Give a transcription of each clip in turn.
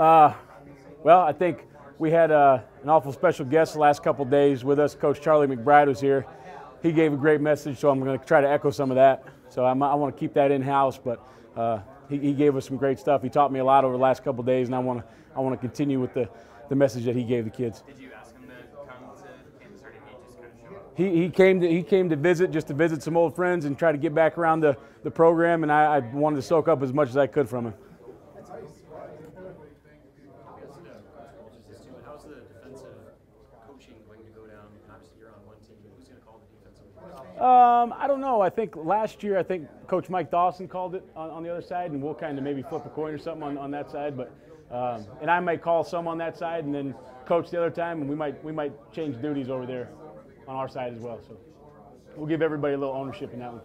Well, I think we had an awful special guest the last couple of days with us. Coach Charlie McBride was here. He gave a great message, so I'm going to try to echo some of that. So I want to keep that in-house, but he gave us some great stuff. He taught me a lot over the last couple of days, and I want to continue with the message that he gave the kids. Did you ask him to come to campus, or did he just kind of show up? He came to visit some old friends and try to get back around the program, and I wanted to soak up as much as I could from him. How's the defensive coaching going to go down? Obviously, you're on one team. Who's going to call the defensive? I don't know. I think last year, Coach Mike Dawson called it on the other side, and we'll kind of maybe flip a coin or something on that side. But and I might call some on that side, and then coach the other time, and we might change duties over there on our side as well. So we'll give everybody a little ownership in that one.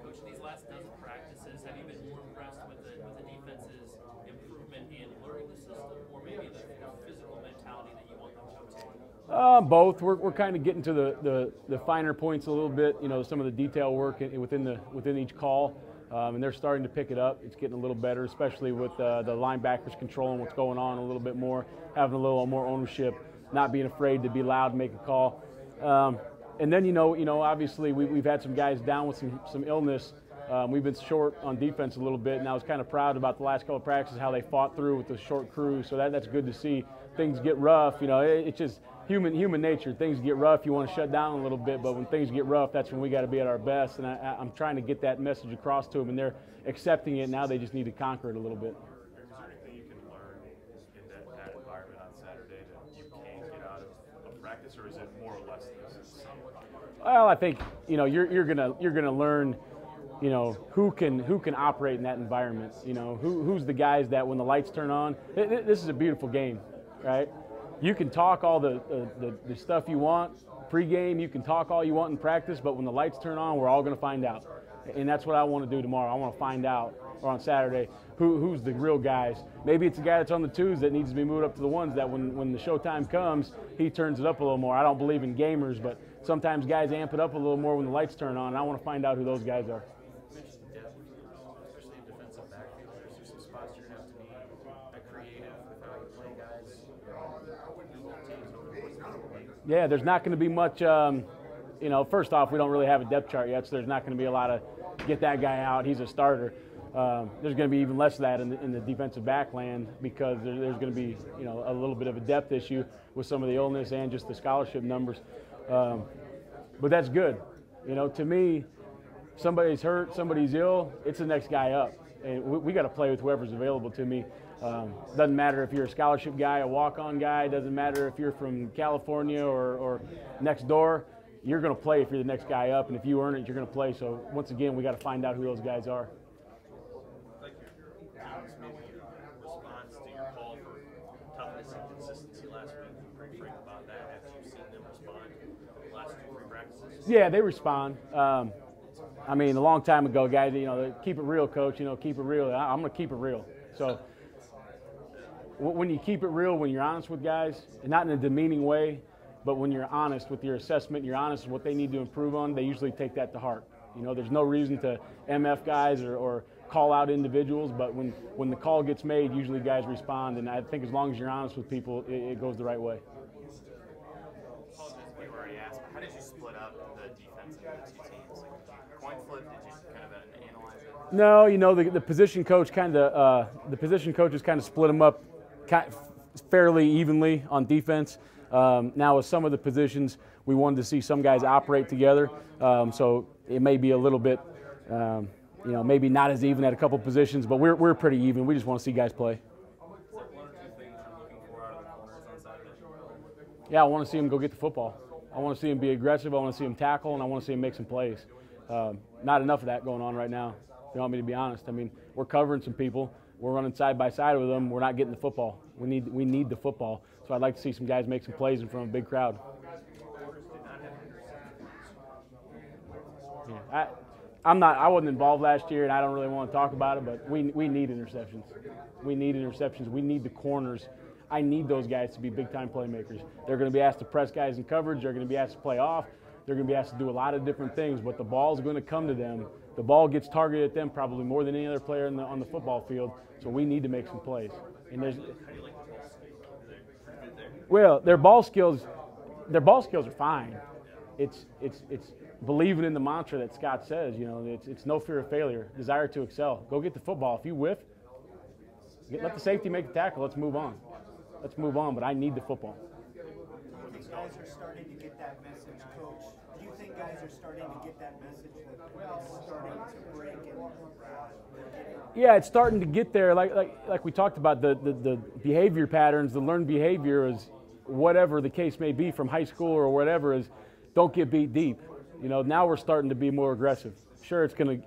Coach, these last dozen practices, have you been more impressed with the defense's improvement in learning the system, or maybe the physical mentality that you want them to obtain? Both. We're kind of getting to the finer points a little bit. You know, some of the detail work within each call, and they're starting to pick it up. It's getting a little better, especially with the linebackers controlling what's going on a little bit more, having a little more ownership, not being afraid to be loud and make a call. And then you know, obviously we've had some guys down with some illness. We've been short on defense a little bit, and I was kind of proud about the last couple of practices how they fought through with the short crew. So that's good to see. Things get rough, you know. It's just human nature. Things get rough. You want to shut down a little bit, but when things get rough, that's when we got to be at our best. And I'm trying to get that message across to them, and they're accepting it. Now they just need to conquer it a little bit. Is there anything you can learn in that environment on Saturday that you can get out of practice, or is it more or less this? Well, I think you're gonna learn, who can operate in that environment. Who's the guys that when the lights turn on, this is a beautiful game, right? You can talk all the stuff you want pregame. You can talk all you want in practice, but when the lights turn on, we're all going to find out. And that's what I want to do tomorrow. I want to find out, or on Saturday, who's the real guys. Maybe it's a guy that's on the twos that needs to be moved up to the ones that when the showtime comes, he turns it up a little more. I don't believe in gamers, but sometimes guys amp it up a little more when the lights turn on, and I want to find out who those guys are. You mentioned depth, especially in defensive backfield. There's some spots you're going to have to be creative with how you play guys. Yeah, there's not going to be much, first off, we don't really have a depth chart yet, so there's not going to be a lot of get that guy out, he's a starter. There's going to be even less of that in the defensive back land because there's going to be, a little bit of a depth issue with some of the illness and just the scholarship numbers. But that's good. To me, somebody's hurt, somebody's ill, it's the next guy up. And we got to play with whoever's available to me. Doesn't matter if you're a scholarship guy, a walk-on guy. Doesn't matter if you're from California or next door. You're going to play if you're the next guy up, and if you earn it, you're going to play. So once again, we got to find out who those guys are. Like your team's maybe response to your call for toughness and consistency last week. Pretty frank about that. Have you seen them respond the last 2-3 practices? Yeah, they respond. A long time ago, guys, keep it real, coach. Keep it real. I'm going to keep it real. So when you keep it real, when you're honest with guys, and not in a demeaning way, but when you're honest with your assessment, you're honest with what they need to improve on, they usually take that to heart. There's no reason to MF guys or call out individuals, but when the call gets made, usually guys respond, and I think as long as you're honest with people, it goes the right way. You already asked, but how did you split up the defense into the two teams? Like coin flip, did you kind of analyze it? No, the position coach coaches kind of split them up fairly evenly on defense. Now with some of the positions, we wanted to see some guys operate together, so it may be a little bit, maybe not as even at a couple positions, but we're pretty even. We just want to see guys play. Yeah, I want to see him go get the football. I want to see him be aggressive. I want to see him tackle, and I want to see him make some plays. Not enough of that going on right now. If you want me to be honest. We're covering some people. We're running side by side with them. We're not getting the football. We need the football. So I'd like to see some guys make some plays in front of a big crowd. Yeah, I wasn't involved last year, and I don't really want to talk about it, but we need interceptions. We need interceptions. We need the corners. I need those guys to be big-time playmakers. They're going to be asked to press guys in coverage. They're going to be asked to play off. They're going to be asked to do a lot of different things, but the ball's going to come to them the ball gets targeted at them probably more than any other player on the football field. So we need to make some plays. And well, their ball skills are fine. It's believing in the mantra that Scott says. You know, it's no fear of failure, desire to excel. Go get the football. If you whiff, let the safety make the tackle. Let's move on. Let's move on. But I need the football. Do you think guys are starting to get that message, Coach? Do you think guys are starting to get that message that it's starting to break and yeah, it's starting to get there. Like we talked about, the behavior patterns, the learned behavior is whatever the case may be from high school or whatever is, don't get beat deep. You know, now we're starting to be more aggressive. Sure, it's gonna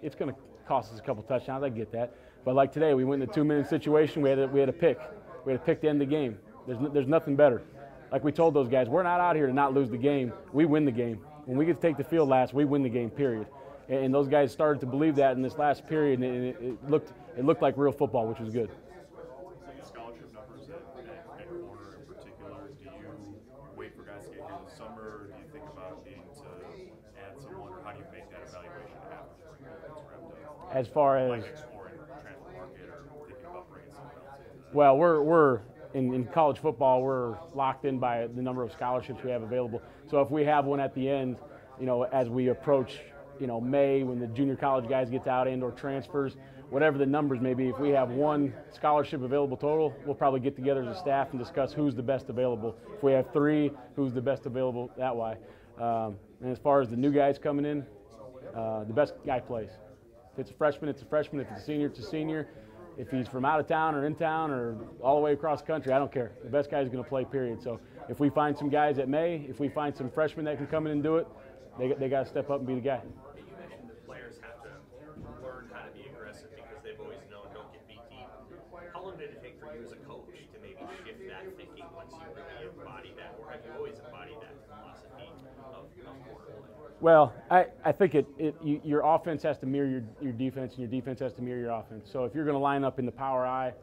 cost us a couple touchdowns. I get that. But like today, we went in a 2-minute situation. We had a pick. We had a pick to end the game. There's nothing better. Like we told those guys, we're not out here to not lose the game. We win the game. When we get to take the field last, we win the game, period. And those guys started to believe that in this last period, and it looked like real football, which was good. The scholarship numbers at corner in particular, do you wait for guys to get here in the summer, or do you think about needing to add someone, or how do you make that evaluation after it's wrapped up? As far as like exploring transfer market or thinking about bringing someone else in? well, we're in college football, we're locked in by the number of scholarships we have available. So if we have one at the end, you know, as we approach, you know, May, when the junior college guys gets out and or transfers, whatever the numbers may be, if we have one scholarship available total, we'll probably get together as a staff and discuss who's the best available. If we have 3, who's the best available that way. And as far as the new guys coming in, the best guy plays. If it's a freshman, it's a freshman. If it's a senior, it's a senior. If he's from out of town or in town or all the way across the country, I don't care. The best guy is going to play, period. So if we find some guys at May, if we find some freshmen that can come in and do it, they got to step up and be the guy. You mentioned the players have to learn how to be aggressive because they've always known don't get beat deep. How long did it take for you as a coach to maybe shift that thinking once you really embodied that, or have you always embodied that philosophy of corner play? Well, I think your offense has to mirror your defense, and your defense has to mirror your offense. So if you're going to line up in the power I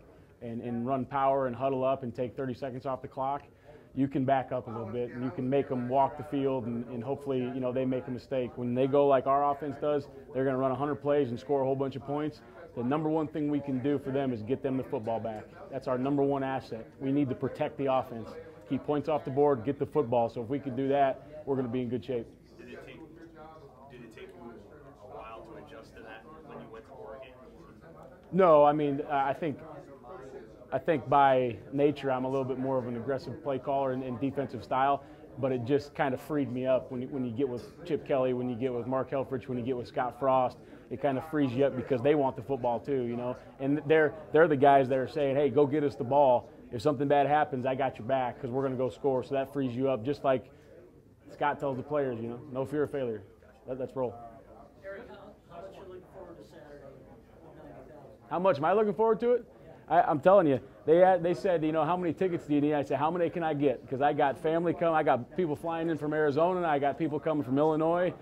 and run power and huddle up and take 30 seconds off the clock, you can back up a little bit and you can make them walk the field and hopefully, you know, they make a mistake. When they go like our offense does, they're going to run 100 plays and score a whole bunch of points. The number one thing we can do for them is get them the football back. That's our number one asset. We need to protect the offense, keep points off the board, get the football. So if we can do that, we're going to be in good shape. Did it take you a while to adjust to that when you went to Oregon? No, I mean, I think by nature I'm a little bit more of an aggressive play caller and defensive style, but it just kind of freed me up when you get with Chip Kelly, when you get with Mark Helfrich, when you get with Scott Frost. It kind of frees you up because they want the football too, you know. And they're the guys that are saying, hey, go get us the ball. If something bad happens, I got your back because we're going to go score. So that frees you up, just like Scott tells the players, you know, no fear of failure. Let's roll. Erik, how much are you looking forward to Saturday? How much am I looking forward to it? I'm telling you, they said, you know, how many tickets do you need? I said, how many can I get? Because I got family coming. I got people flying in from Arizona. I got people coming from Illinois.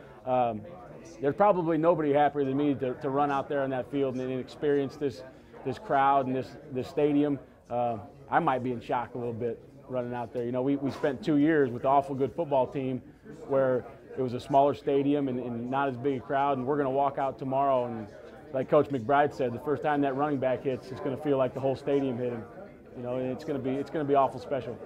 There's probably nobody happier than me to run out there on that field and experience this crowd and this stadium. I might be in shock a little bit running out there. You know, we spent 2 years with an awful good football team where it was a smaller stadium and not as big a crowd, and we're going to walk out tomorrow and, like Coach McBride said, the first time that running back hits, it's going to feel like the whole stadium hit him. You know, and it's going to be awful special.